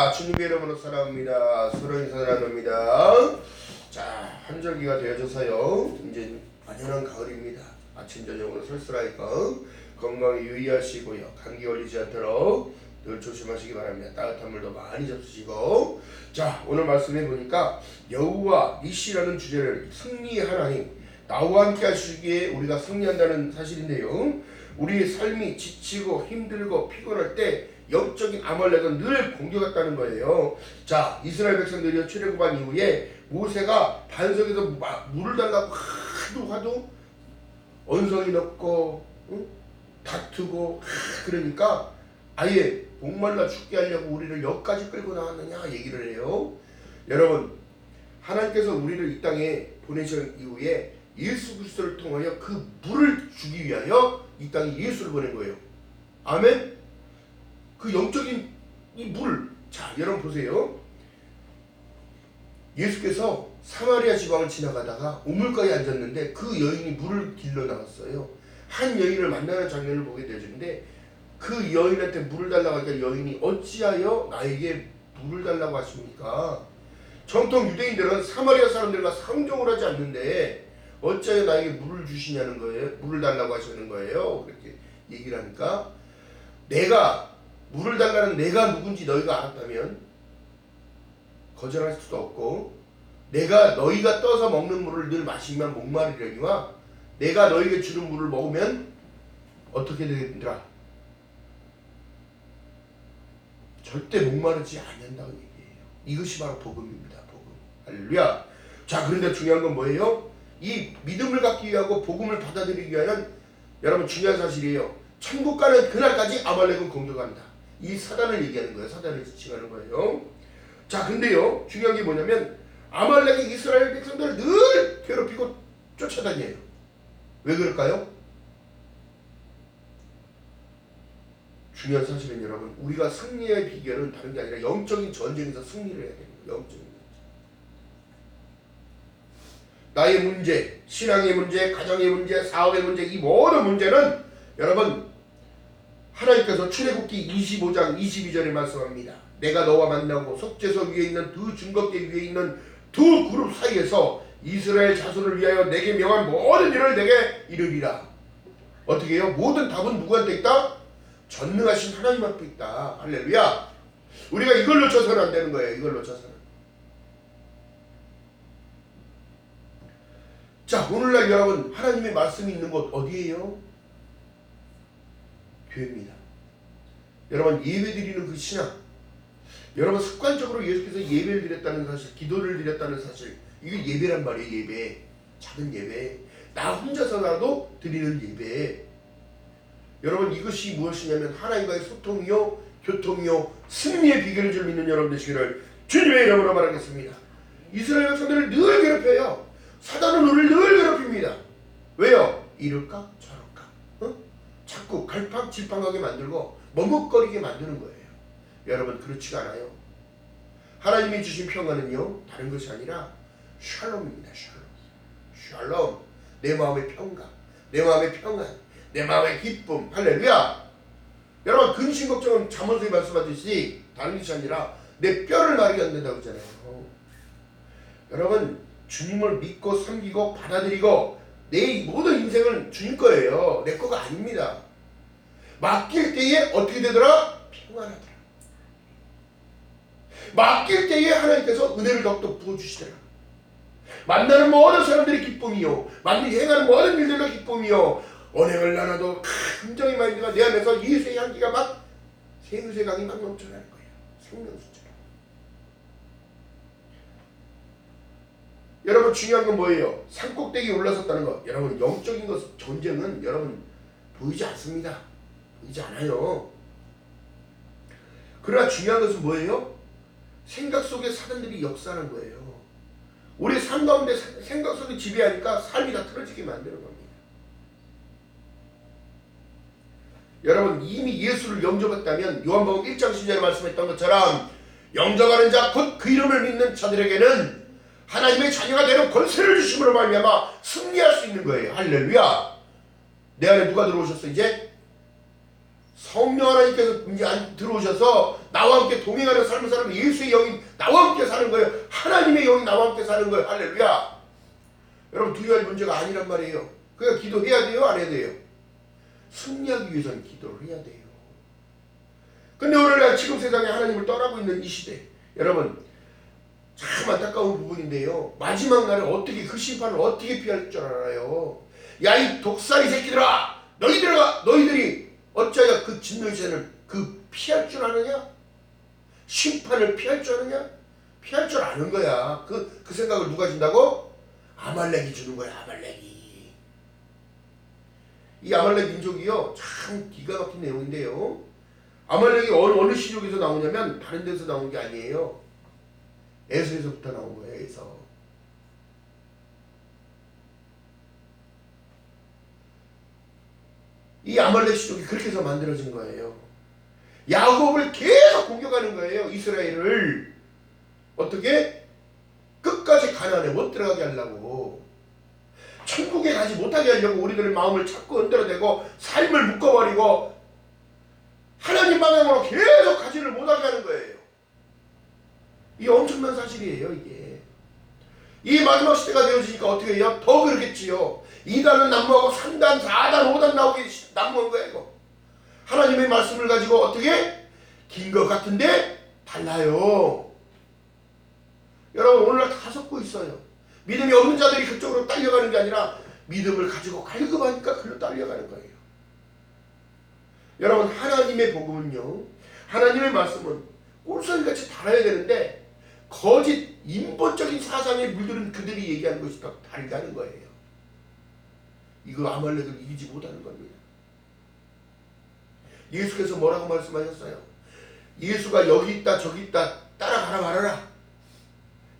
자, 주님의 이름으로 사랑합니다. 서로 인사드립니다. 자, 한절기가 되어져서요. 이제 완연한 가을입니다. 아침 저녁으로 설쓸하니까 건강에 유의하시고요. 감기 걸리지 않도록 늘 조심하시기 바랍니다. 따뜻한 물도 많이 접수시고. 자, 오늘 말씀해 보니까 여호와 니시라는 주제를 승리의 하나님, 나와 함께 하시기에 우리가 승리한다는 사실인데요. 우리의 삶이 지치고 힘들고 피곤할 때 영적인 아말렉은 늘 공격했다는 거예요. 자, 이스라엘 백성들이 출애굽한 이후에 모세가 반석에서 물을 달라고 하도 언성이 높고 다투고 그러니까 아예 목말라 죽게 하려고 우리를 여기까지 끌고 나왔느냐 얘기를 해요. 여러분, 하나님께서 우리를 이 땅에 보내신 이후에 예수 그리스도를 통하여 그 물을 주기 위하여 이 땅에 예수를 보낸 거예요. 아멘. 그 영적인 이 물. 자, 여러분 보세요. 예수께서 사마리아 지방을 지나가다가 우물가에 앉았는데 그 여인이 물을 길러 나갔어요. 한 여인을 만나는 장면을 보게 되는데 그 여인한테 물을 달라고 하니까 여인이 어찌하여 나에게 물을 달라고 하십니까? 정통 유대인들은 사마리아 사람들과 상종을 하지 않는데 어찌하여 나에게 물을 주시냐는 거예요. 물을 달라고 하시는 거예요. 그렇게 얘기를 하니까 내가 물을 달라는 내가 누군지 너희가 알았다면 거절할 수도 없고 내가 너희가 떠서 먹는 물을 늘 마시면 목마르려니와 내가 너희에게 주는 물을 먹으면 어떻게 되겠느냐? 절대 목마르지 않는다고 얘기해요. 이것이 바로 복음입니다. 복음. 할렐루야. 자, 그런데 중요한 건 뭐예요? 이 믿음을 갖기 위하고 복음을 받아들이기 위한 여러분 중요한 사실이에요. 천국 가는 그날까지 아말렉은 공격한다. 이 사단을 얘기하는 거예요. 사단을 지칭하는 거예요. 자, 근데요 중요한 게 뭐냐면 아말렉이 이스라엘 백성들을 늘 괴롭히고 쫓아다녀요. 왜 그럴까요? 중요한 사실은 여러분, 우리가 승리의 비결은 다른 게 아니라 영적인 전쟁에서 승리를 해야 됩니다. 영적인 문제. 나의 문제, 신앙의 문제, 가정의 문제, 사업의 문제, 이 모든 문제는 여러분 하나님께서 출애굽기 25장 22절에 말씀합니다. 내가 너와 만나고 속죄소 위에 있는 두 증거대 위에 있는 두 그룹 사이에서 이스라엘 자손을 위하여 내게 명한 모든 일을 내게 이르리라. 어떻게 해요? 모든 답은 누구한테 있다? 전능하신 하나님 앞에 있다. 할렐루야. 우리가 이걸 놓쳐서는 안 되는 거예요. 이걸 놓쳐서는. 자, 오늘날 여러분 하나님의 말씀이 있는 곳 어디예요? 교회입니다. 여러분 예배드리는 그 신앙, 여러분 습관적으로 예수께서 예배를 드렸다는 사실, 기도를 드렸다는 사실, 이게 예배란 말이에요. 예배, 작은 예배, 나 혼자서라도 드리는 예배. 여러분 이것이 무엇이냐면 하나님과의 소통이요, 교통이요, 승리의 비결인 줄 믿는 여러분 되시기를 주님의 이름으로 말하겠습니다. 이스라엘 백성들을 늘 괴롭혀요. 사단은 우리를 늘 괴롭힙니다. 왜요? 이럴까 저럴까, 자꾸 갈팡질팡하게 만들고 머뭇거리게 만드는 거예요. 여러분 그렇지가 않아요. 하나님이 주신 평안은요 다른 것이 아니라 샬롬입니다. 샬롬. 샬롬. 내 마음의 평강, 내 마음의 평안, 내 마음의 기쁨. 할렐루야. 여러분 근심 걱정은 잠언서에 말씀하듯이 다른 것이 아니라 내 뼈를 마르게 한다고 하잖아요. 여러분 주님을 믿고 섬기고 받아들이고 내 모든 인생은 주님 거예요. 내 거가 아닙니다. 맡길 때에 어떻게 되더라? 평안하더라. 맡길 때에 하나님께서 은혜를 더욱더 부어주시더라. 만나는 모든 사람들이 기쁨이요, 행하는 모든 일들도 기쁨이요, 언행을 나눠도 긍정의 마인드가 내 안에서 예수의 향기가 막 생수의 강이 막 넘쳐나는 거예요. 생명수처럼. 여러분 중요한 건 뭐예요? 산꼭대기에 올라섰다는 것. 여러분 영적인 것, 전쟁은 여러분 보이지 않습니다. 보이지 않아요. 그러나 중요한 것은 뭐예요? 생각 속에 사람들이 역사하는 거예요. 우리 삶 가운데 생각 속에 지배하니까 삶이 다 틀어지게 만드는 겁니다. 여러분 이미 예수를 영접했다면 요한복음 1장 10절에 말씀했던 것처럼 영접하는 자 곧 그 이름을 믿는 자들에게는 하나님의 자녀가 되는 권세를 주심으로 말미암아 승리할 수 있는 거예요. 할렐루야. 내 안에 누가 들어오셨어? 이제 성령 하나님께서 이제 들어오셔서 나와 함께 동행하는 삶을 사는 예수의 영이 나와 함께 사는 거예요. 하나님의 영이 나와 함께 사는 거예요. 할렐루야. 여러분 두려워할 문제가 아니란 말이에요. 그러니까 기도해야 돼요? 안 해야 돼요? 승리하기 위해서는 기도를 해야 돼요. 근데 오늘날 지금 세상에 하나님을 떠나고 있는 이 시대, 여러분 참 안타까운 부분인데요. 마지막 날에 어떻게 그 심판을 어떻게 피할 줄 알아요? 야 이 독사리 새끼들아, 너희들이 어찌하여 그 진노의 죄를 피할 줄 아느냐? 심판을 피할 줄 아느냐? 피할 줄 아는 거야. 그 생각을 누가 준다고? 아말렉이 주는 거야. 아말렉이. 이 아말렉 민족이요 참 기가 막힌 내용인데요. 아말렉이 어느 시족에서 나오냐면 다른 데서 나온 게 아니에요. 에서에서부터 나온 거예요. 에서. 이 아말렉 시족이 그렇게 해서 만들어진 거예요. 야곱을 계속 공격하는 거예요. 이스라엘을. 어떻게? 끝까지 가나안에 못 들어가게 하려고. 천국에 가지 못하게 하려고 우리들의 마음을 자꾸 흔들어대고 삶을 묶어버리고 하나님 방향으로 계속 가지를 못하게 하는 거예요. 이 엄청난 사실이에요. 이게. 이 마지막 시대가 되어지니까 어떻게 해요? 더 그렇겠지요. 2단은 난무하고 3단, 4단, 5단 나오기 난무한 거예요. 이거. 하나님의 말씀을 가지고 어떻게? 긴 것 같은데 달라요. 여러분 오늘날 다 섞고 있어요. 믿음이 없는 자들이 그쪽으로 딸려가는 게 아니라 믿음을 가지고 갈급하니까 그로 딸려가는 거예요. 여러분 하나님의 복음은요, 하나님의 말씀은 꿀소리같이 달아야 되는데 거짓 인본적인 사상에 물들은 그들이 얘기하는 것이 더 다르다는 거예요. 이거 아말렉을 이기지 못하는 겁니다. 예수께서 뭐라고 말씀하셨어요? 예수가 여기 있다 저기 있다 따라가라 말아라.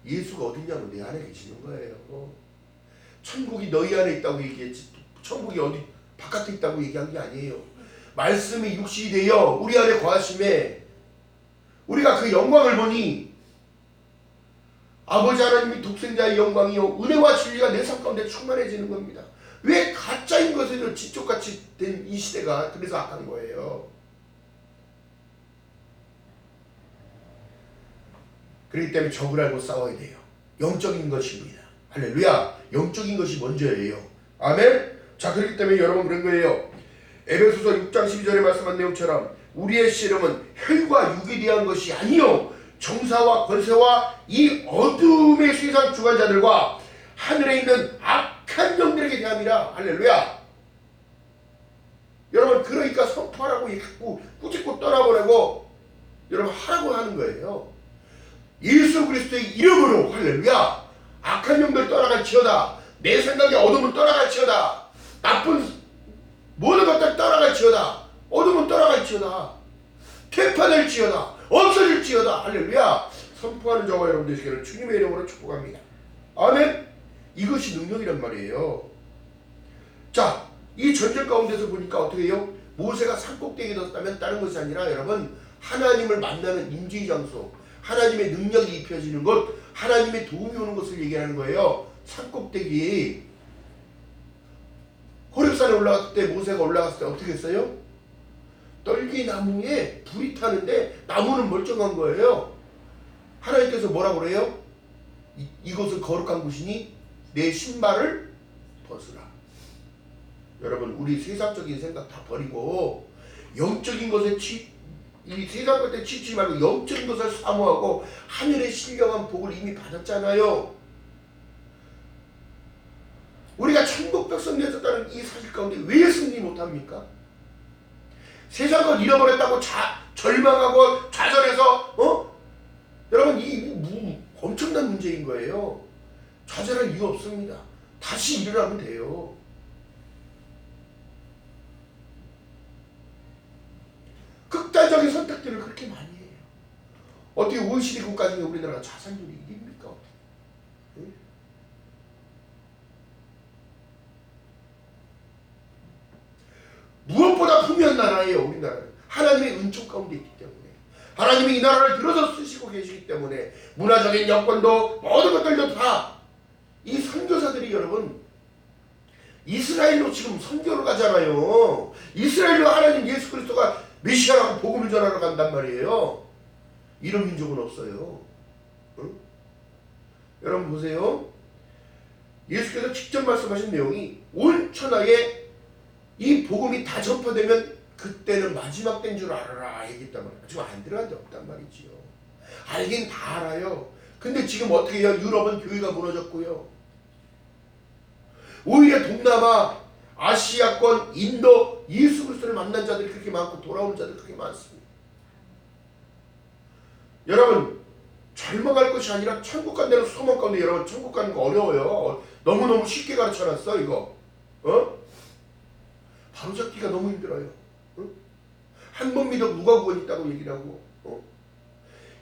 예수가 어딨냐면 내 안에 계시는 거예요. 천국이 너희 안에 있다고 얘기했지 천국이 어디 바깥에 있다고 얘기한 게 아니에요. 말씀이 육신이 되어 우리 안에 거하심에 우리가 그 영광을 보니 아버지 하나님이 독생자의 영광이요 은혜와 진리가 내 삶 가운데 충만해지는 겁니다. 왜 가짜인 것을 진쪽같이 된 이 시대가 그래서 악한 거예요. 그렇기 때문에 적을 알고 싸워야 돼요. 영적인 것입니다. 할렐루야. 영적인 것이 먼저예요. 아멘. 자 그렇기 때문에 여러분 그런 거예요. 에베소서 6장 12절에 말씀한 내용처럼 우리의 씨름은 혈과 육에 대한 것이 아니요 정사와 권세와 이 어둠의 세상 주관자들과 하늘에 있는 악한 영들에게 대함이라. 할렐루야. 여러분 그러니까 선포하라고 자꾸 꾸짖고 떠나보내고 여러분 하라고 하는 거예요. 예수 그리스도의 이름으로. 할렐루야. 악한 영들 떠나갈지어다. 내 생각에 어둠은 떠나갈지어다. 나쁜 모든 것들 떠나갈지어다. 어둠은 떠나갈지어다. 퇴파될지어다. 없어질지어다. 할렐루야. 선포하는 저와 여러분들 되시기를 주님의 이름으로 축복합니다. 아멘. 이것이 능력이란 말이에요. 자, 이 전쟁 가운데서 보니까 어떻게 해요? 모세가 산꼭대기에 뒀다면 다른 것이 아니라 여러분 하나님을 만나는 임재의 장소, 하나님의 능력이 입혀지는 것, 하나님의 도움이 오는 것을 얘기하는 거예요. 산꼭대기. 호렙산에 올라갔을 때 모세가 올라갔을 때 어떻게 했어요? 떨기나무에 불이 타는데 나무는 멀쩡한 거예요. 하나님께서 뭐라고 그래요? 이곳은 거룩한 곳이니 내 신발을 벗으라. 여러분 우리 세상적인 생각 다 버리고 영적인 것에 이 세상 것에 치지 말고 영적인 것을 사모하고 하늘의 신령한 복을 이미 받았잖아요. 우리가 천국 백성 되었다는 이 사실 가운데 왜 승리 못합니까? 세상 것 잃어버렸다고 절망하고 좌절해서 여러분 이 엄청난 문제인 거예요. 좌절할 이유 없습니다. 다시 일어나면 돼요. 극단적인 선택들을 그렇게 많이 해요. 어떻게 OECD 국가 중에 우리나라가 자살률이 1위입니까? 네? 무엇보다 풍요한 나라예요. 우리나라는 하나님의 은총 가운데 있기 때문에 하나님이 이 나라를 들어서 쓰시고 계시기 때문에 문화적인 여건도 모든 것들도 다 이 선교사들이 여러분 이스라엘로 지금 선교를 가잖아요. 이스라엘로 하나님 예수 그리스도가 메시아라고 복음을 전하러 간단 말이에요. 이런 민족은 없어요. 응? 여러분 보세요. 예수께서 직접 말씀하신 내용이 온 천하에 이 복음이 다 전파되면 그때는 마지막 때인 줄 알아라 얘기했단 말이에요. 지금 안 들어간 데 없단 말이지요. 알긴 다 알아요. 근데 지금 어떻게 해요? 유럽은 교회가 무너졌고요. 오히려 동남아, 아시아권, 인도 예수 그리스도를 만난 자들이 그렇게 많고 돌아오는 자들이 그렇게 많습니다. 여러분 절망할 것이 아니라 천국 간다는 소망 가운데 여러분 천국 가는 거 어려워요. 너무너무 쉽게 가르쳐놨어 이거. 바로 잡기가 너무 힘들어요. 한 번 믿어 누가 구원 있다고 얘기를 하고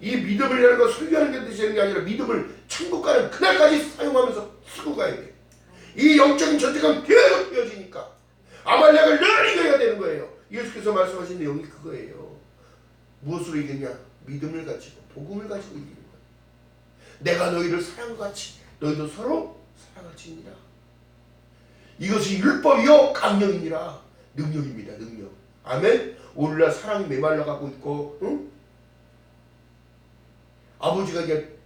이 믿음을 거 설교하는 게 되는 게 아니라 믿음을 천국 가는 그날까지 사용하면서 쓰고 가야 돼. 이 영적인 전쟁은 계속 되어지니까 아말렉을 늘 이겨야 되는 거예요. 예수께서 말씀하신 내용이 그거예요. 무엇으로 이기냐? 믿음을 가지고 복음을 가지고 이기는 거예요. 내가 너희를 사랑과 같이 너희도 서로 사랑할지니라. 이것이 율법이요 강령이니라. 능력입니다. 능력. 아멘. 오늘날 사랑이 메말라가고 있고 아버지가 이제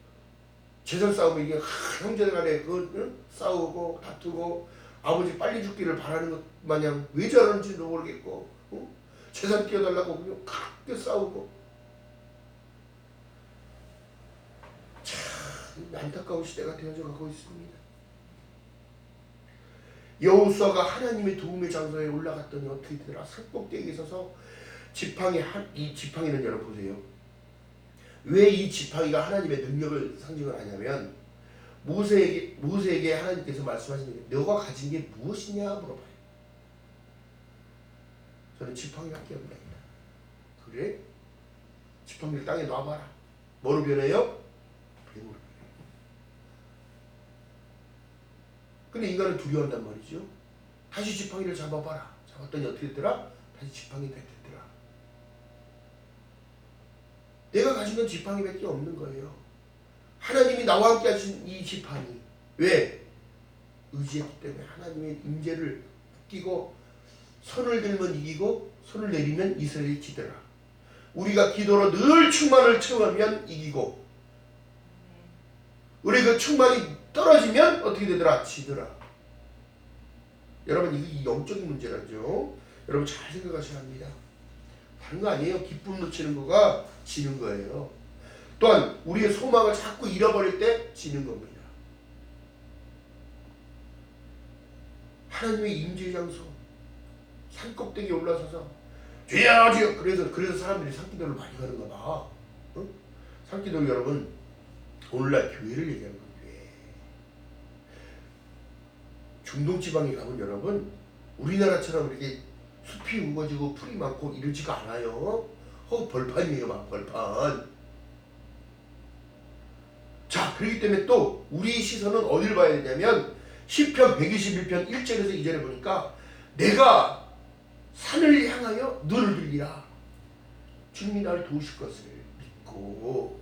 재산 싸움에 이게 형제들 간에 싸우고 다투고 아버지 빨리 죽기를 바라는 것 마냥 왜 저러는지도 모르겠고 재산 띄워달라고 그냥 크게 싸우고 참 안타까운 시대가 되어져 가고 있습니다. 여호수아가 하나님의 도움의 장소에 올라갔더니 어떻게 되더라? 산꼭대기에 서서 이 지팡이는 여러분 보세요. 왜 이 지팡이가 하나님의 능력을 상징을 하냐면 모세에게 하나님께서 말씀하시는 게 너가 가진 게 무엇이냐 물어봐요. 저는 지팡이밖에 없다. 그래? 지팡이를 땅에 놔봐라. 뭐로 변해요? 뱀으로 변해요. 근데 인간은 두려워한단 말이죠. 다시 지팡이를 잡아봐라. 잡았더니 어떻게 됐더라? 다시 지팡이 됐더라. 내가 가진 건 지팡이밖에 없는 거예요. 하나님이 나와 함께 하신 이 지팡이. 왜? 의지했기 때문에 하나님의 임재를 느끼고 손을 들면 이기고 손을 내리면 이스라엘이 지더라. 우리가 기도로 늘 충만을 체험하면 이기고 우리 그 충만이 떨어지면 어떻게 되더라? 지더라. 여러분 이 영적인 문제라죠. 여러분 잘 생각하셔야 합니다. 다른 거 아니에요. 기쁨 놓치는 거가 지는 거예요. 또한 우리의 소망을 자꾸 잃어버릴 때 지는 겁니다. 하나님의 임재 장소 산꼭대기에 올라서서 주여 주여 그래서 사람들이 산기도를 많이 가는가 봐. 산기도 여러분 오늘날 교회를 얘기하는 거예요. 중동 지방에 가면 여러분 우리나라처럼 이렇게 숲이 우거지고 풀이 많고 이러지가 않아요. 벌판이에요. 막 벌판. 자 그렇기 때문에 또 우리 시선은 어디를 봐야 되냐면 시편 121편 1절에서 2절에 보니까 내가 산을 향하여 눈을 들리라. 주님이 나를 도우실 것을 믿고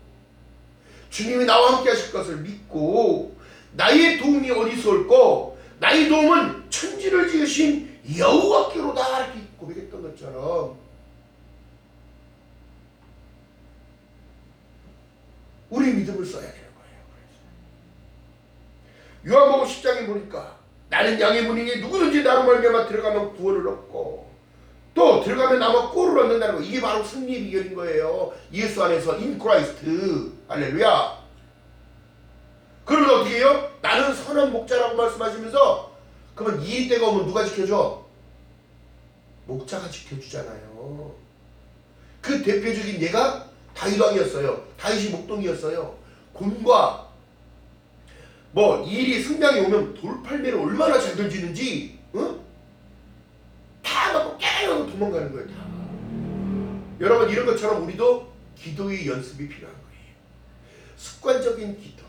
주님이 나와 함께 하실 것을 믿고 나의 도움이 어디서 올꼬 나의 도움은 천지를 지으신 여호와께로다 이렇게 고백했던 것처럼 우리 믿음을 써야 되는 거예요. 요한복음 10장에 보니까 나는 양의 문이니 누구든지 나로 말미암아 들어가면 구원을 얻고 또 들어가면 아마 꼴을 얻는다는 거. 이게 바로 승리의 비결인 거예요. 예수 안에서 in Christ. 할렐루야. 그러면 어떻게 해요? 나는 선한 목자라고 말씀하시면서 그러면 이 때가 오면 누가 지켜줘? 목자가 지켜주잖아요. 그 대표적인 예가 다윗 왕이었어요. 다윗이 목동이었어요. 곤과 일이 승장이 오면 돌팔매를 얼마나 잘 던지는지 다 맞고 깨고 도망가는 거예요. 다. 여러분 이런 것처럼 우리도 기도의 연습이 필요한 거예요. 습관적인 기도.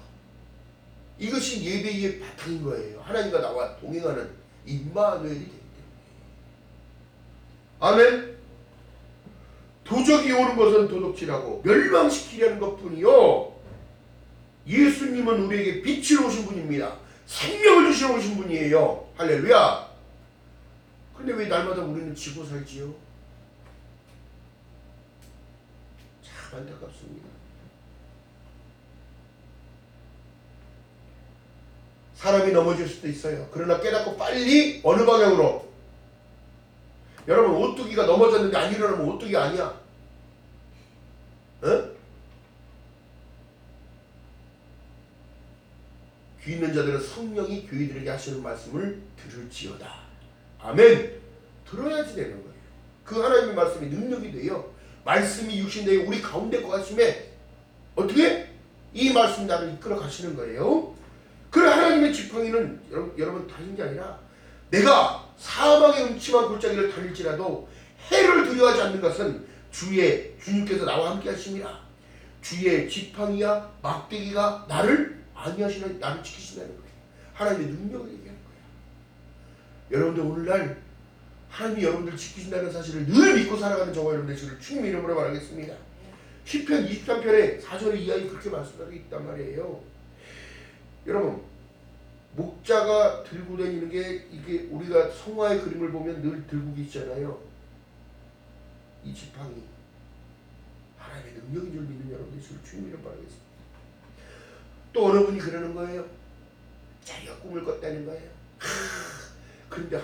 이것이 예배의 바탕인 거예요. 하나님과 나와 동행하는 임마누엘이 되기 때문에. 아멘. 도적이 오는 것은 도둑질하고 멸망시키려는 것뿐이요. 예수님은 우리에게 빛으로 오신 분입니다. 생명을 주시러 오신 분이에요. 할렐루야. 근데 왜 날마다 우리는 지고 살지요? 참 안타깝습니다. 사람이 넘어질 수도 있어요. 그러나 깨닫고 빨리 어느 방향으로? 여러분 오뚜기가 넘어졌는데 안 일어나면 오뚜기가 아니야. 어? 귀 있는 자들은 성령이 교회들에게 하시는 말씀을 들을지어다. 아멘. 들어야지 되는 거예요. 그 하나님의 말씀이 능력이 돼요. 말씀이 육신되어 우리 가운데 거하심에 어떻게? 이 말씀이 나를 이끌어 가시는 거예요. 그래 하나님의 지팡이는 여러분 다른 게 아니라 내가 사망의 음침한 골짜기를 다닐지라도 해를 두려워하지 않는 것은 주님께서 나와 함께 하심이라. 주의 지팡이와 막대기가 나를 안위하시는, 나를 지키신다는 거예요. 하나님의 능력을 얘기하는 거예요. 여러분들 오늘날 하나님이 여러분들 지키신다는 사실을 늘 믿고 살아가는 저와 여러분 되시기를 주님의 이름으로 말하겠습니다. 시편 23편에 4절에 이하에 그렇게 말씀하고 있단 말이에요. 여러분 목자가 들고 다니는 게 이게 우리가 성화의 그림을 보면 늘 들고 계시잖아요. 이 지팡이 하나님의 능력인 줄 믿는 여러분 되시기를 주님의 이름으로 말하겠습니다. 또 어느 분이 그러는 거예요. 자기가 꿈을 꿨다는 거예요. 그런데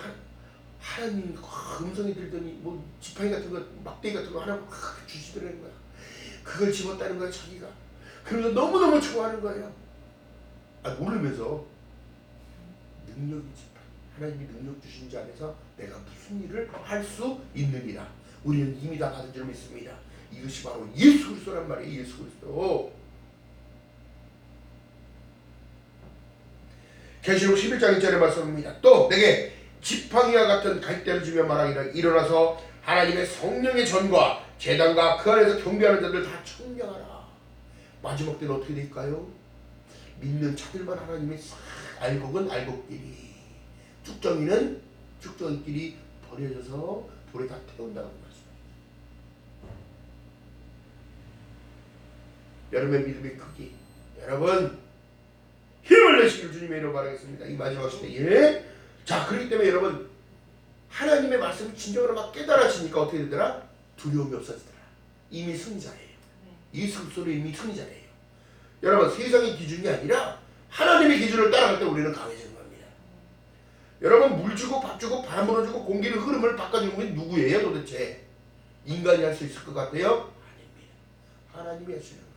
하나님 음성이 들더니 뭐 지팡이 같은 거 막대기 같은 거 하나 주시더라는 거야. 그걸 집었다는 거야 자기가. 그러면서 너무너무 좋아하는 거예요. 모르면서 능력이지. 하나님이 능력 주신 자 안에서 내가 무슨 일을 할 수 있느니라. 우리는 이미 다 받은 줄 믿습니다. 이것이 바로 예수 그리스도란 말이에요. 예수 그리스도. 계시록 11장 1절에 말씀합니다. 또 내게 지팡이와 같은 갈대를 주며 말하기를 일어나서 하나님의 성령의 전과 제단과 그 안에서 경배하는 자들 다 청량하라. 마지막 때는 어떻게 될까요? 믿는 자들만 하나님의 알곡은 알곡끼리, 쭉정이는 쭉정이끼리 버려져서 불에 다 태운다는 말씀입니다. 여러분의 믿음의 크기, 여러분 힘을 내시길 주님의 이름으로 바라겠습니다. 이 마지막 시대에. 자, 그렇기 때문에 여러분 하나님의 말씀을 진정으로 막 깨달아지니까 어떻게 되더라? 두려움이 없어지더라. 이미 승자예요. 예수 그리스도는 이미 승자예요. 여러분 세상의 기준이 아니라 하나님의 기준을 따라갈 때 우리는 강해지는 겁니다. 여러분 물 주고 밥 주고 바람 불어주고 공기의 흐름을 바꿔주는 건 누구예요 도대체? 인간이 할 수 있을 것 같아요? 아닙니다. 하나님이 하시는 거예요.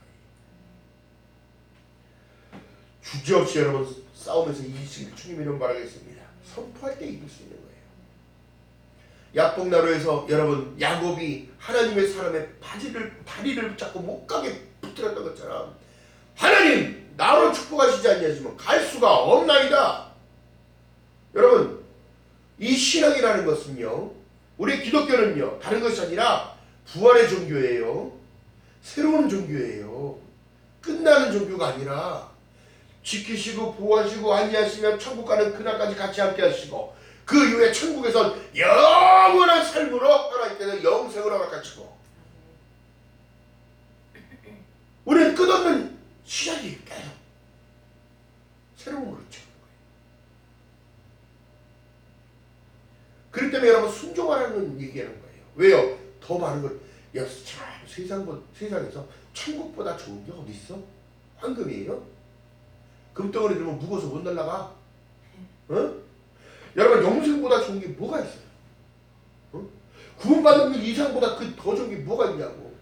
주저없이 여러분 싸움에서 이기시길 주님 이름 바라겠습니다. 선포할 때 이길 수 있는 거예요. 약복나루에서 여러분 야곱이 하나님의 사람의 다리를 붙잡고 못 가게 붙들었던 것처럼 하나님 나로 축복하시지 않냐시면 갈 수가 없나이다. 여러분 이 신앙이라는 것은요, 우리 기독교는요 다른 것이 아니라 부활의 종교예요. 새로운 종교예요. 끝나는 종교가 아니라 지키시고 보호하시고 안위하시면 천국 가는 그날까지 같이 함께 하시고 그 이후에 천국에선 영원한 삶으로 하나님께서 영생으로 허락하시고 우리는 끝없는 시작이 계속 새로운 거죠. 그렇기 때문에 여러분 순종하라는 얘기하는 거예요. 왜요? 더 많은 걸 세상에서 천국보다 좋은 게 어디 있어? 황금이에요? 금덩어리 들면 무거워서 못 날아가? 어? 여러분 영생보다 좋은 게 뭐가 있어요? 어? 구원받는 이상보다 그 더 좋은 게 뭐가 있냐고.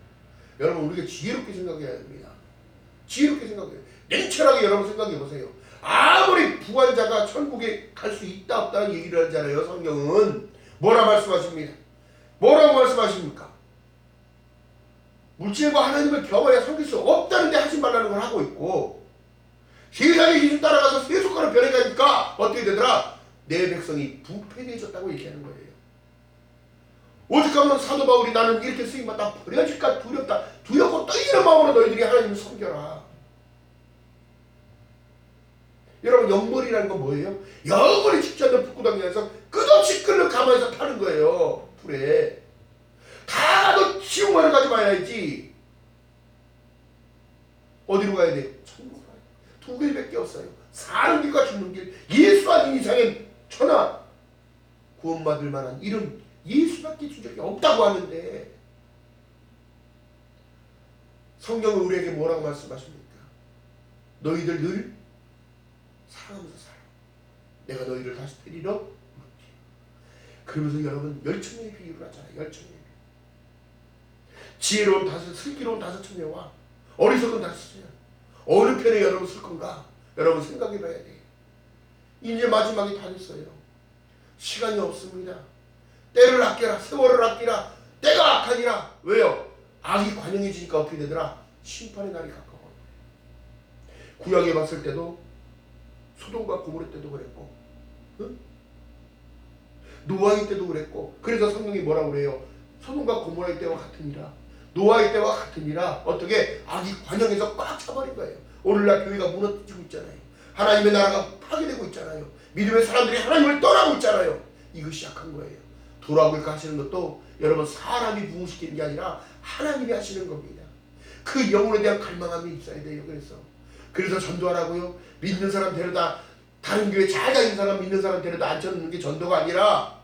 여러분 우리가 지혜롭게 생각해야 됩니다. 지혜롭게 생각해요. 냉철하게 여러분 생각해보세요. 아무리 부활자가 천국에 갈 수 있다 없다는 얘기를 하잖아요. 성경은 뭐라 말씀하십니다. 뭐라고 말씀하십니까? 물질과 하나님을 경험해야 섬길 수 없다는데 하지 말라는 걸 하고 있고, 세상의 기준 따라가서 세속화로 변해가니까 어떻게 되더라? 내 백성이 부패되어졌다고 얘기하는 거예요. 오직 하면 사도 바울이 나는 이렇게 쓰임받다 버려질까 두렵다. 두렵고 떨리는 마음으로 너희들이 하나님을 섬겨라. 여러분 영벌이라는 건 뭐예요? 영원히 죽지 않는 북구덩이에서 끝없이 끓는 가마에서 타는 거예요. 불에. 다 지옥만을 가지 마야지. 어디로 가야 돼요? 천국으로 가야 돼요. 두 길밖에 없어요. 사는 길과 죽는 길. 예수 아닌 이상엔 천하 구원받을 만한 이름 예수밖에 준 적이 없다고 하는데 성경은 우리에게 뭐라고 말씀하십니까? 너희들 늘 사랑하면서 살아. 내가 너희를 다시 데리러. 그러면서 여러분 열천명의 비유를 하잖아요. 열천명. 지혜로운 다섯, 슬기로운 다섯 천녀와 어리석은 다섯 천녀. 어느 편에 여러분 쓸 건가? 여러분 생각해봐야 돼요. 이제 마지막이 다 됐어요. 시간이 없습니다. 때를 아껴라. 세월을 아끼라. 때가 악하니라. 왜요? 악이 관영해지니까 어떻게 되더라? 심판의 날이 가까워. 구약에 봤을 때도 소돔과 고모라 때도 그랬고, 응? 노아의 때도 그랬고, 그래서 성경이 뭐라고 그래요? 소돔과 고모라의 때와 같으니라. 노아의 때와 같으니라. 어떻게? 악이 관영해서 꽉 차버린 거예요. 오늘날 교회가 무너지고 있잖아요. 하나님의 나라가 파괴되고 있잖아요. 믿음의 사람들이 하나님을 떠나고 있잖아요. 이것이 약한 거예요. 돌아올까 하시는 것도 여러분 사람이 부흥시키는 게 아니라 하나님이 하시는 겁니다. 그 영혼에 대한 갈망함이 있어야 돼요. 그래서 전도하라고요. 믿는 사람 데려다, 다른 교회 잘 다니는 사람 믿는 사람 데려다 앉혀놓는 게 전도가 아니라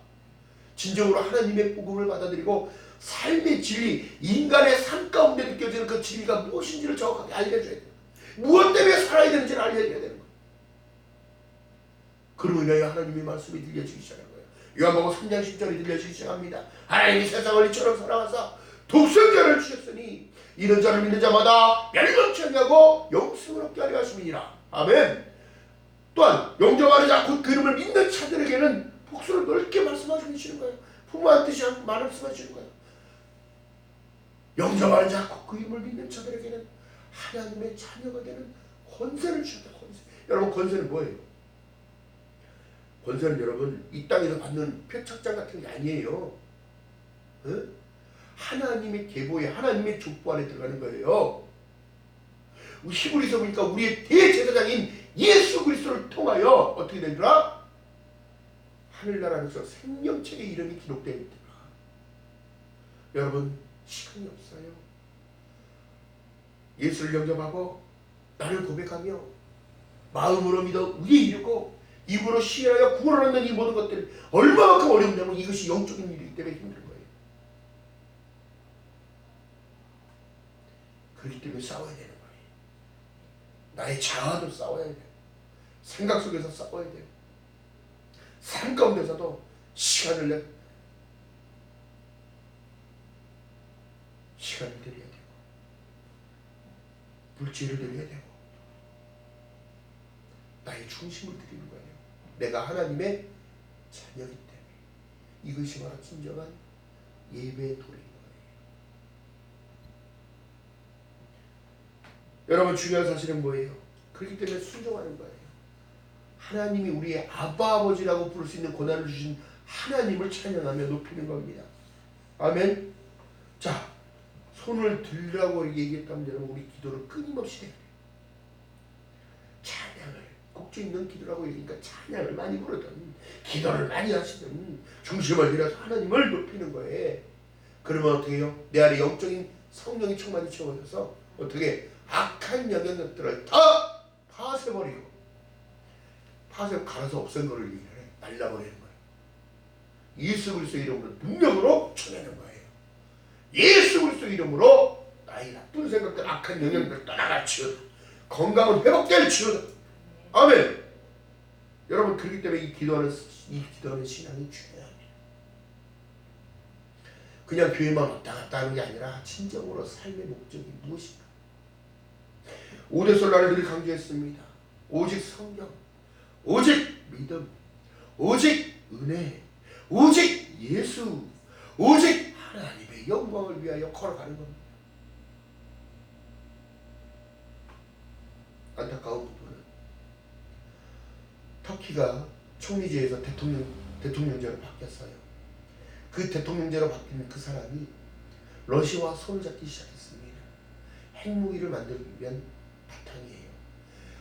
진정으로 하나님의 복음을 받아들이고 삶의 진리, 인간의 삶 가운데 느껴지는 그 진리가 무엇인지를 정확하게 알려줘야 돼요. 무엇 때문에 살아야 되는지를 알려줘야 되는 거예요. 그로 인하여 하나님의 말씀이 들려지기 시작한 거예요. 요한복음 3장 10절이 들려지기 시작합니다. 하나님이 세상을 이처럼 사랑하사 독생자를 주셨으니 이런 자를 믿는 자마다 멸망치 아니하고 영생을 얻게 하려 하심이니라. 아멘. 또한 영접하는 자 곧 그 이름을 믿는 자들에게는 복수를 넓게 말씀하시는 거예요. 부모한 뜻이 않고 말씀하시는 거예요. 영접하는 자 곧 그 이름을 믿는 자들에게는 하나님의 자녀가 되는 권세를 주셨다. 권세. 여러분 권세는 뭐예요? 권세는 여러분 이 땅에서 받는 표창장 같은 게 아니에요. 어? 하나님의 계보에 하나님의 족보 안에 들어가는 거예요. 히브리서 보니까 우리의 대제사장인 예수 그리스도를 통하여 어떻게 되더라? 하늘나라에서 생명책의 이름이 기록되어 있더라. 여러분 시간이 없어요. 예수를 영접하고 나를 고백하며 마음으로 믿어 위에 이르고 입으로 시인하여 구원을 얻는 이 모든 것들이 얼마만큼 어렵냐면 이것이 영적인 일이기 때문에 힘든 거예요. 그렇기 때문에 싸워야 되는 거예요. 나의 자아도 싸워야 돼요. 생각 속에서 싸워야 돼요. 삶 가운데서도 시간을 드려야 되고 물질을 드려야 되고 나의 중심을 드리는 거예요. 내가 하나님의 자녀이기 때문에 이것이 바로 진정한 예배의 도리인 거예요. 여러분 중요한 사실은 뭐예요? 그렇기 때문에 순종하는 거예요. 하나님이 우리의 아빠 아버지라고 부를 수 있는 권한을 주신 하나님을 찬양하며 높이는 겁니다. 아멘. 자, 손을 들라고 얘기했다면 여러분 우리 기도를 끊임없이 해야 돼요. 찬양을 곡조 있는 기도라고 얘기하니까 찬양을 많이 부르든 기도를 많이 하시든 중심을 들여서 하나님을 높이는 거예요. 그러면 어떻게 해요? 내 안에 영적인 성령이 충만히 채워져서 어떻게 악한 영향력들을 다 파쇄버리고 파쇄 갈아서 없앤 거를 얘기해. 날라버리는 거예요. 예수 그리스도 이름으로 능력으로 쳐내는 거예요. 예수 그리스도 이름으로 나의 나쁜 생각들 악한 영향력을 떠나가 치우다. 건강은 회복될 치우다. 아멘. 여러분 그렇기 때문에 이 기도하는 신앙이 중요합니다. 그냥 교회만 왔다 갔다 하는 게 아니라 진정으로 삶의 목적이 무엇인가. 오대설날을 늘 강조했습니다. 오직 성경, 오직 믿음, 오직 은혜, 오직 예수, 오직 하나님의 영광을 위하여 걸어가는 겁니다. 안타까운 부분은 터키가 총리제에서 대통령제로 바뀌었어요. 그 대통령제로 바뀐 그 사람이 러시아와 손을 잡기 시작했습니다. 핵무기를 만들기 위한 바탕이에요.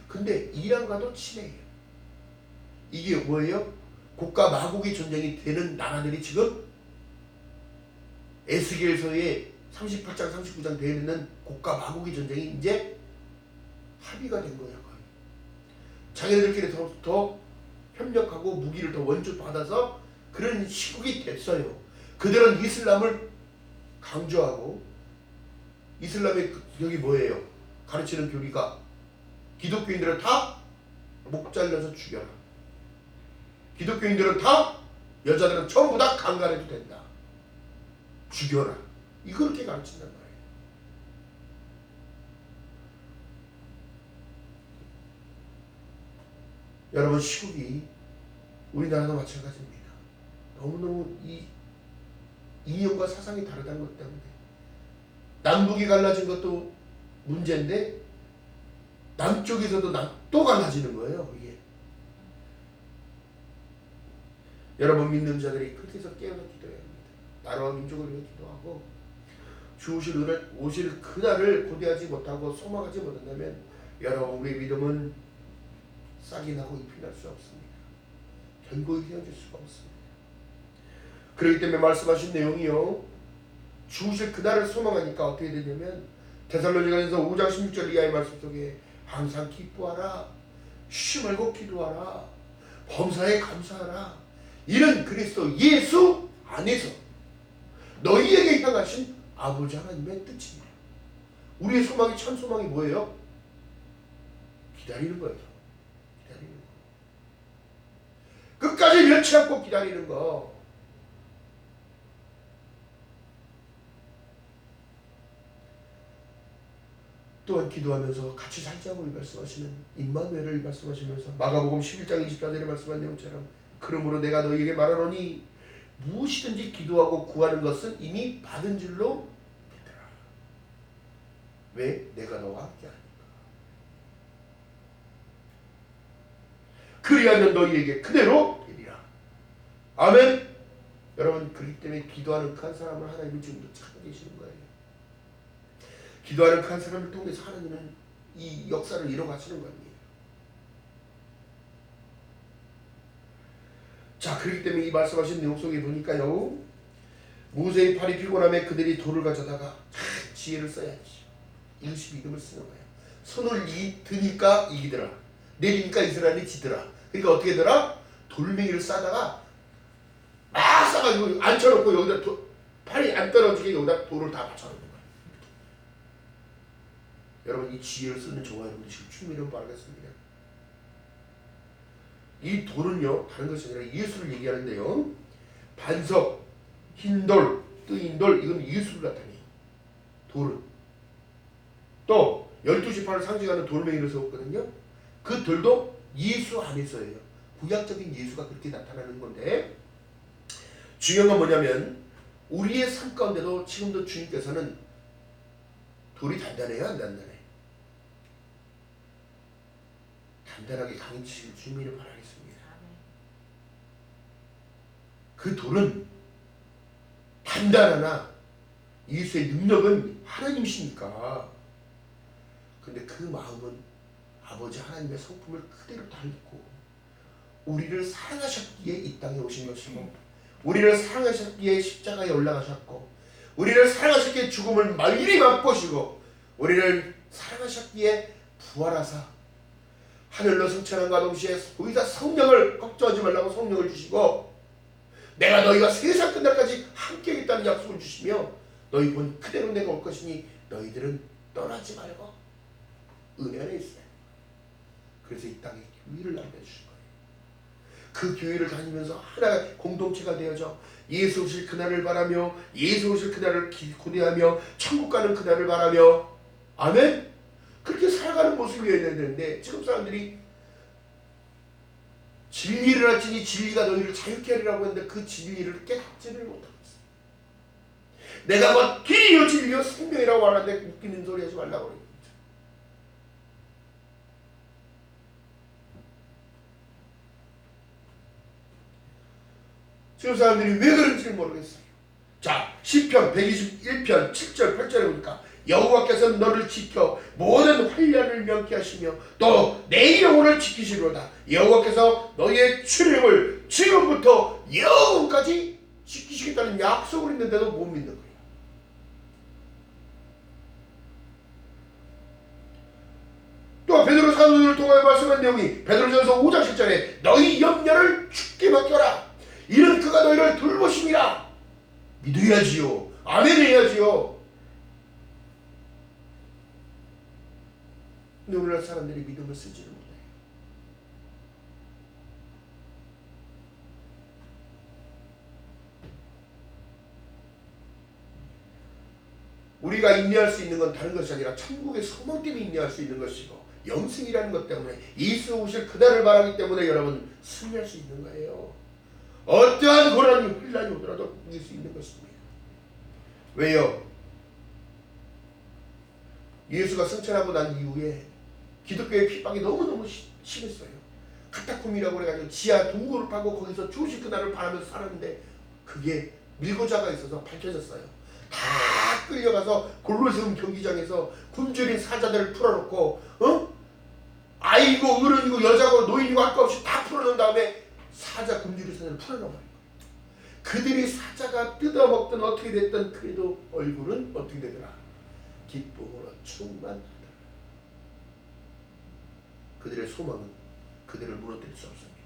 근데 이란과도 친해요. 이게 뭐예요? 국가 마국이 전쟁이 되는 나라들이 지금 에스겔서에 38장 39장 되어 있는 국가 마국이 전쟁이 이제 합의가 된 거예요. 자기네들끼리 더 협력하고 무기를 더 원조 받아서 그런 시국이 됐어요. 그들은 이슬람을 강조하고 이슬람의 여기 뭐예요? 가르치는 교리가 기독교인들은 다 목 잘라서 죽여라. 기독교인들은 다 여자들은 전부 다 강간해도 된다. 죽여라. 이렇게 가르친단 말이에요. 여러분 시국이 우리나라도 마찬가지입니다. 너무너무 이 이념과 사상이 다르다는 것 때문에 남북이 갈라진 것도 문제인데 남쪽에서도 또 갈라지는 거예요. 이게 여러분 믿는 자들이 그렇게서 깨어서 기도해야 합니다. 나라와 민족을 위해 기도하고 주 오실 그날을 고대하지 못하고 소망하지 못한다면 여러분 우리의 믿음은 싹이 나고 잎이 날 수 없습니다. 견고히 세워질 수가 없습니다. 그렇기 때문에 말씀하신 내용이요, 주 오실 그날을 소망하니까 어떻게 되냐면 데살로니가전서 5장 16절 이하의 말씀 속에 항상 기뻐하라, 쉬지 말고 기도하라, 범사에 감사하라, 이는 그리스도 예수 안에서 너희에게 향하신 아버지 하나님의 뜻입니다. 우리의 소망이 참 소망이 뭐예요? 기다리는 거예요. 기다리는 거. 끝까지 멸치 않고 기다리는 거. 또한 기도하면서 같이 살자고 말씀하시는 임마누엘을 말씀하시면서 마가복음 11장 24절에 말씀한 내용처럼 그러므로 내가 너희에게 말하노니 무엇이든지 기도하고 구하는 것은 이미 받은 줄로 믿으라. 왜? 내가 너와 함께하니까. 그리하면 너희에게 그대로 되리라. 아멘. 여러분 그렇기 때문에 기도하는 그 한 사람을 하나님은 지금도 찾고 계시는 거예요. 기도하는 그 한 사람을 통해서 하나님은 이 역사를 이뤄가시는 겁니다. 자, 그렇기 때문에 이 말씀하신 내용 속에 보니까요, 모세의 팔이 피곤함에 그들이 돌을 가져다가 지혜를 써야지. 이것이 믿음을 쓰는 거예요. 손을 드니까 이기더라. 내리니까 이스라엘이 지더라. 그러니까 어떻게 되더라? 돌멩이를 싸다가 막 싸가지고 앉혀놓고 여기다 팔이 안 떨어지게 여기다 돌을 다 받쳐놓는 거예요. 여러분 이 지혜를 쓰는 저와 여러분들 지금 충미를 바라겠습니다. 이 돌은요 다른 것이 아니라 예수를 얘기하는데요, 반석, 흰돌, 뜨인돌, 이건 예수를 나타내요. 돌은 또 12지파를 상징하는 돌멩이를 세웠거든요. 그 돌도 예수 안에서예요. 구약적인 예수가 그렇게 나타나는 건데, 중요한 건 뭐냐면 우리의 삶 가운데도 지금도 주님께서는 돌이 단단해요, 안 단단해? 단단하게 강해지실 주님을 바라겠습니다. 그 돌은 단단하나 예수의 능력은 하나님이시니까. 근데 그 마음은 아버지 하나님의 성품을 그대로 달고 우리를 사랑하셨기에 이 땅에 오신 것이고, 우리를 사랑하셨기에 십자가에 올라가셨고, 우리를 사랑하셨기에 죽음을 말리 맛보시고, 우리를 사랑하셨기에 부활하사 하늘로 승천함과 동시에 거기다 성령을, 걱정하지 말라고 성령을 주시고, 내가 너희가 세상 끝날까지 함께 있다는 약속을 주시며 너희 본 그대로 내가 올 것이니 너희들은 떠나지 말고 은혜 안에 있어요. 그래서 이 땅에 교회를 남겨주신 거예요. 그 교회를 다니면서 하나의 공동체가 되어져 예수 오실 그날을 바라며, 예수 오실 그날을 고대하며 천국 가는 그날을 바라며, 아멘? 그렇게 살아가는 모습이어야 되는데 지금 사람들이 진리를 알지니 진리가 너희를 자유케 하리라고 했는데 그 진리를 깨닫지를 못하고 있어요. 내가 곧 길이요 진리요 생명이라고 하는데 웃기는 소리 하지 말라고 그래요. 지금 사람들이 왜 그런지 모르겠어요. 자, 시편 121편 7절 8절에 보니까 여호와께서 너를 지켜 모든 환난을 명케하시며 또 내 영혼을 지키시로다. 여호와께서 너희의 출입을 지금부터 영원까지 지키시겠다는 약속을 했는데도 못 믿는 거예요. 또 베드로 사도를 통하여 말씀한 내용이 베드로전서 5장 10절에 너희 염려를 주께 맡겨라. 이는 그가 너희를 돌보심이라. 믿어야지요. 아멘 해야지요. 근데 오늘날 사람들이 믿음을 쓰지를 못해요. 우리가 인내할 수 있는 건 다른 것이 아니라 천국의 소망 때문에 인내할 수 있는 것이고, 영생이라는 것 때문에, 예수 오실 그날을 바라기 때문에 여러분 승리할 수 있는 거예요. 어떠한 고난이 혼란이 오더라도 이길 수 있는 것입니다. 왜요? 예수가 승천하고 난 이후에 기독교의 핍박이 너무너무 심했어요. 카타콤이라고 그래가지고 지하 동굴을 파고 거기서 주우실 그날을 바라면서 살았는데, 그게 밀고자가 있어서 밝혀졌어요. 다 끌려가서 골로새움 경기장에서 굶주린 사자들을 풀어놓고, 아이고 어른이고 여자고 노인이고 할 것 없이 다 풀어놓은 다음에 사자 굶주린 사자를 풀어놓은 거예요. 그들이 사자가 뜯어먹든 어떻게 됐든 그래도 얼굴은 어떻게 되더라? 기쁨으로 충만하더라. 그들의 소망은 그들을 무너뜨릴 수 없습니다.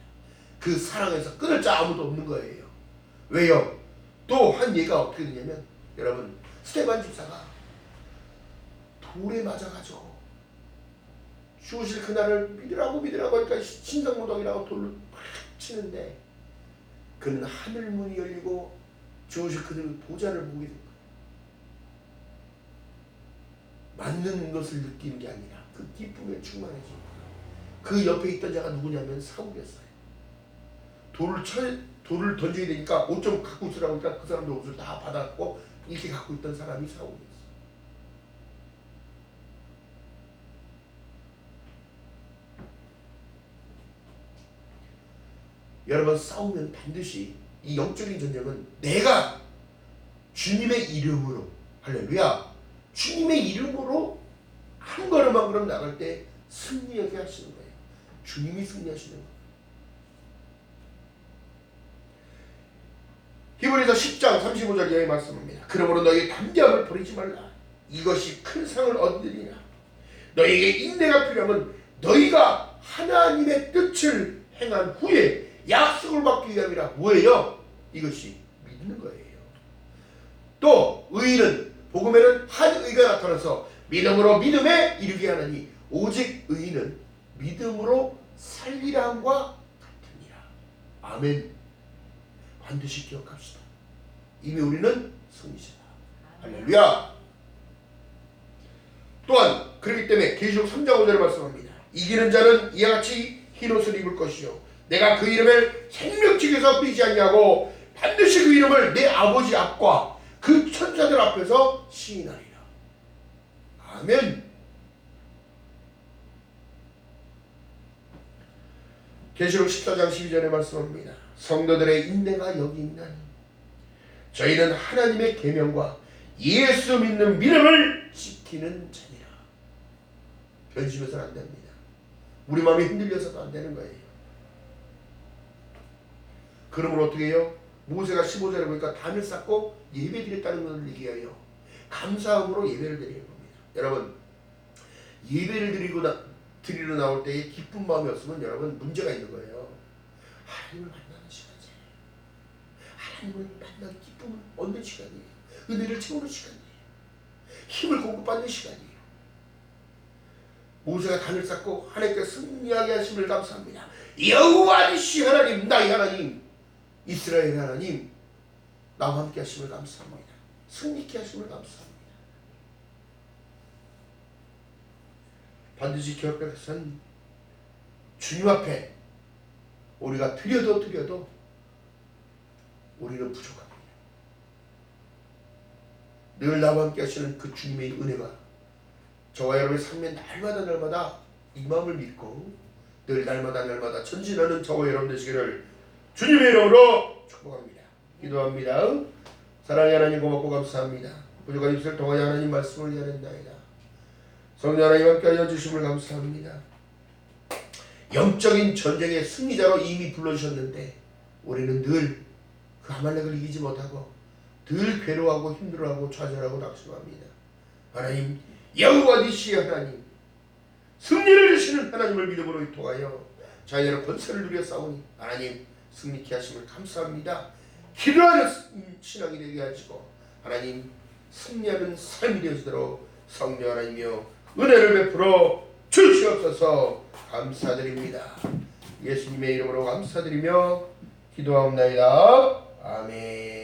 그 사랑에서 끊을 자 아무도 없는 거예요. 왜요? 또 한 예가 어떻게 되냐면, 여러분, 스테반 집사가 돌에 맞아가지고 죽으실 그날을 믿으라고 하니까 신성모독이라고 돌로 팍 치는데, 그는 하늘 문이 열리고 죽으실 그들 보좌를 보게 된 거예요. 맞는 것을 느끼는 게 아니라 그 기쁨에 충만해진 거예요. 그 옆에 있던 자가 누구냐면 사울이었어요. 돌을 던져야 되니까 옷 좀 갖고 있으라고 하니까 그 사람들 옷을 다 받았고 이렇게 갖고 있던 사람이 사울이었어요. 여러분, 싸우면 반드시 이 영적인 전쟁은 내가 주님의 이름으로, 할렐루야, 주님의 이름으로 한 걸음 한 걸음 나갈 때 승리하게 하시는 거예요. 주님이 승리하시는 거예요. 히브리서 10장 35절 이하의 말씀입니다. 그러므로 너희 담대함을 버리지 말라. 이것이 큰 상을 얻으리라. 너희에게 인내가 필요하면 너희가 하나님의 뜻을 행한 후에 약속을 받기 위함이라. 뭐예요? 이것이 믿는 거예요. 또 의인은, 복음에는 한 의가 나타나서 믿음으로 믿음에 이르게 하나니 오직 의인은 믿음으로 살리라 함과 같으니라. 아멘. 반드시 기억합시다. 이미 우리는 승리자다. 할렐루야. 또한 그렇기 때문에 계시록 3장 5절에 말씀합니다. 이기는 자는 이와 같이 흰옷을 입을 것이요 내가 그 이름을 생명책에서 빼지 아니하고 반드시 그 이름을 내 아버지 앞과 그 천사들 앞에서 시인하리라. 아멘. 계시록 14장 12절에 말씀합니다. 성도들의 인내가 여기 있나니 저희는 하나님의 계명과 예수 믿는 믿음을 지키는 자니라. 변심해서는 안 됩니다. 우리 마음이 흔들려서도 안 되는 거예요. 그러므로 어떻게 해요? 모세가 15절에 보니까 단을 쌓고 예배 드렸다는 것을 얘기해요. 감사함으로 예배를 드리는 겁니다. 여러분, 예배를 드리러 나올 때에 기쁜 마음이 없으면 여러분 문제가 있는 거예요. 하나님을 만나는 시간이에요. 하나님을 만나는 기쁨을 얻는 시간이에요. 은혜를 채우는 시간이에요. 힘을 공급받는 시간이에요. 모세가 단을 쌓고 하나님께 승리하게 하심을 감사합니다. 여호와 니시 하나님, 나의 하나님, 이스라엘 하나님, 나와 함께 하심을 감사합니다. 승리케 하심을 감사합니다. 반드시 기억할 것은 주님 앞에 우리가 드려도 우리는 부족합니다. 늘 나와 함께 하시는 그 주님의 은혜가 저와 여러분의 삶에 날마다 이 마음을 믿고 늘 날마다 전진하는 저와 여러분 되시기를 주님의 이름으로 축복합니다. 기도합니다. 사랑의 하나님, 고맙고 감사합니다. 부족한 입술 통하여 하나님 말씀을 이해낸다이다. 성령 하나님 함께 하여 주심을 감사합니다. 영적인 전쟁의 승리자로 이미 불러주셨는데 우리는 늘 그 아말렉을 이기지 못하고 늘 괴로워하고 힘들어하고 좌절하고 낙심합니다. 하나님, 여호와 니시 하나님, 승리를 주시는 하나님을 믿음으로 통하여 자녀의 권세를 누려 싸우니 하나님 승리케 하심을 감사합니다. 기도하는 신앙이 되게 하시고 하나님 승리하는 삶이 되어지도록 성령 하나님이여 은혜를 베풀어 주시옵소서. 주시옵소서. 감사드립니다. 예수님의 이름으로 감사드리며 기도하옵나이다. 아멘.